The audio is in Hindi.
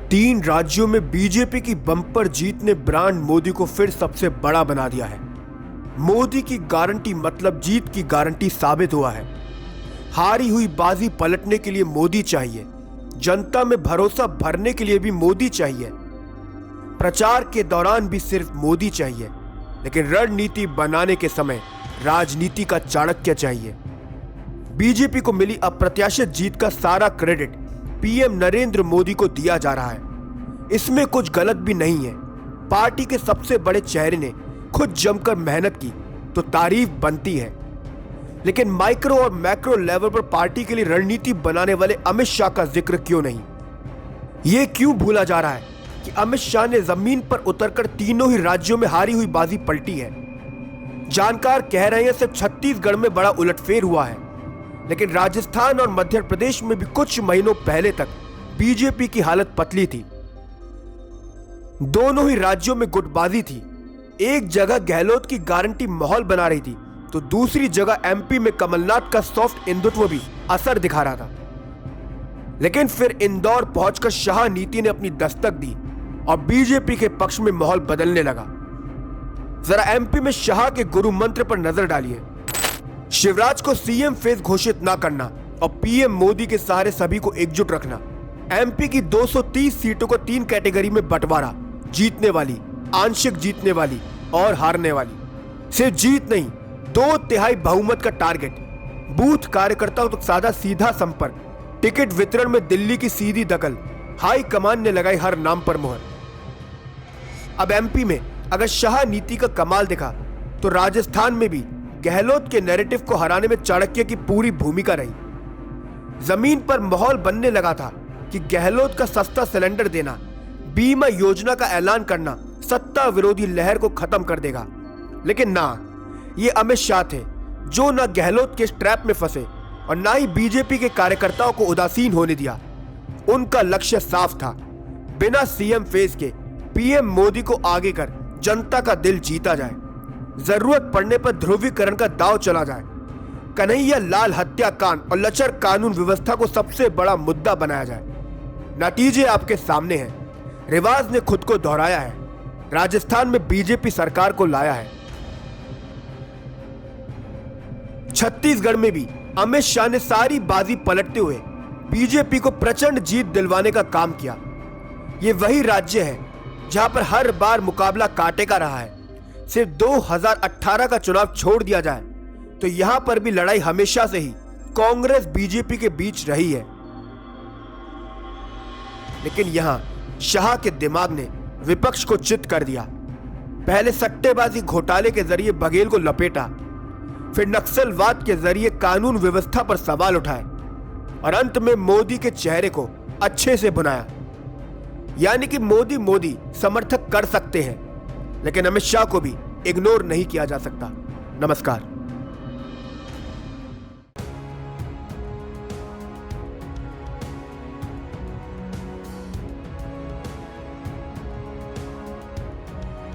3 राज्यों में बीजेपी की बम्पर जीत ने ब्रांड मोदी को फिर सबसे बड़ा बना दिया है। मोदी की गारंटी मतलब जीत की गारंटी साबित हुआ है। हारी हुई बाजी पलटने के लिए मोदी चाहिए, जनता में भरोसा भरने के लिए भी मोदी चाहिए, प्रचार के दौरान भी सिर्फ मोदी चाहिए, लेकिन रणनीति बनाने के समय राजनीति का चाणक्य चाहिए। बीजेपी को मिली अप्रत्याशित जीत का सारा क्रेडिट पीएम नरेंद्र मोदी को दिया जा रहा है। इसमें कुछ गलत भी नहीं है। पार्टी के सबसे बड़े चेहरे ने खुद जमकर मेहनत की तो तारीफ बनती है, लेकिन माइक्रो और मैक्रो लेवल पर पार्टी के लिए रणनीति बनाने वाले अमित शाह का जिक्र क्यों नहीं? यह क्यों भूला जा रहा है कि अमित शाह ने जमीन पर उतरकर तीनों ही राज्यों में हारी हुई बाजी पलटी है। जानकार कह रहे हैं सिर्फ छत्तीसगढ़ में बड़ा उलटफेर हुआ है, लेकिन राजस्थान और मध्य प्रदेश में भी कुछ महीनों पहले तक बीजेपी की हालत पतली थी। दोनों ही राज्यों में गुटबाजी थी। एक जगह गहलोत की गारंटी माहौल बना रही थी, तो दूसरी जगह एमपी में कमलनाथ का सॉफ्ट हिंदुत्व भी असर दिखा रहा था। लेकिन फिर इंदौर पहुंचकर शाह नीति ने अपनी दस्तक दी और बीजेपी के पक्ष में माहौल बदलने लगा। जरा एमपी में शाह के गुरु मंत्र पर नजर डालिए। शिवराज को सीएम फेस घोषित ना करना और पीएम मोदी के सहारे सभी को एकजुट रखना। एमपी की 230 सीटों को 3 कैटेगरी में बंटवारा, जीतने वाली, आंशिक जीतने वाली और हारने वाली। सिर्फ जीत नहीं, 2/3 बहुमत का टारगेट। बूथ कार्यकर्ताओं तक सादा सीधा संपर्क। टिकट वितरण में दिल्ली की सीधी दखल। हाई कमान ने लगाई हर नाम पर मुहर। अब एमपी में अगर शाह नीति का कमाल दिखा, तो राजस्थान में भी गहलोत के नैरेटिव को हराने में चाणक्य की पूरी भूमिका रही। जमीन पर माहौल बनने लगा था कि गहलोत का सस्ता सिलेंडर देना, बीमा योजना का ऐलान करना सत्ता विरोधी लहर को खत्म कर देगा। लेकिन ना, ये अमित शाह थे जो ना गहलोत के ट्रैप में फंसे और ना ही बीजेपी के कार्यकर्ताओं को उदासीन होने दिया। उनका लक्ष्य साफ था, बिना सीएम फेज के पीएम मोदी को आगे कर जनता का दिल जीता जाए। जरूरत पड़ने पर ध्रुवीकरण का दांव चला जाए। कन्हैया लाल हत्याकांड और लचर कानून व्यवस्था को सबसे बड़ा मुद्दा बनाया जाए। नतीजे आपके सामने हैं। रिवाज ने खुद को दोहराया है। राजस्थान में बीजेपी सरकार को लाया है। छत्तीसगढ़ में भी अमित शाह ने सारी बाजी पलटते हुए बीजेपी को प्रचंड जीत दिलवाने का काम किया। यह वही राज्य है जहां पर हर बार मुकाबला कांटे का रहा है। सिर्फ 2018 का चुनाव छोड़ दिया जाए तो यहां पर भी लड़ाई हमेशा से ही कांग्रेस बीजेपी के बीच रही है। लेकिन यहां शाह के दिमाग ने विपक्ष को चित कर दिया। पहले सट्टेबाजी घोटाले के जरिए बघेल को लपेटा, फिर नक्सलवाद के जरिए कानून व्यवस्था पर सवाल उठाए और अंत में मोदी के चेहरे को अच्छे से बुनाया। यानी कि मोदी समर्थक कर सकते हैं, लेकिन अमित शाह को भी इग्नोर नहीं किया जा सकता। नमस्कार।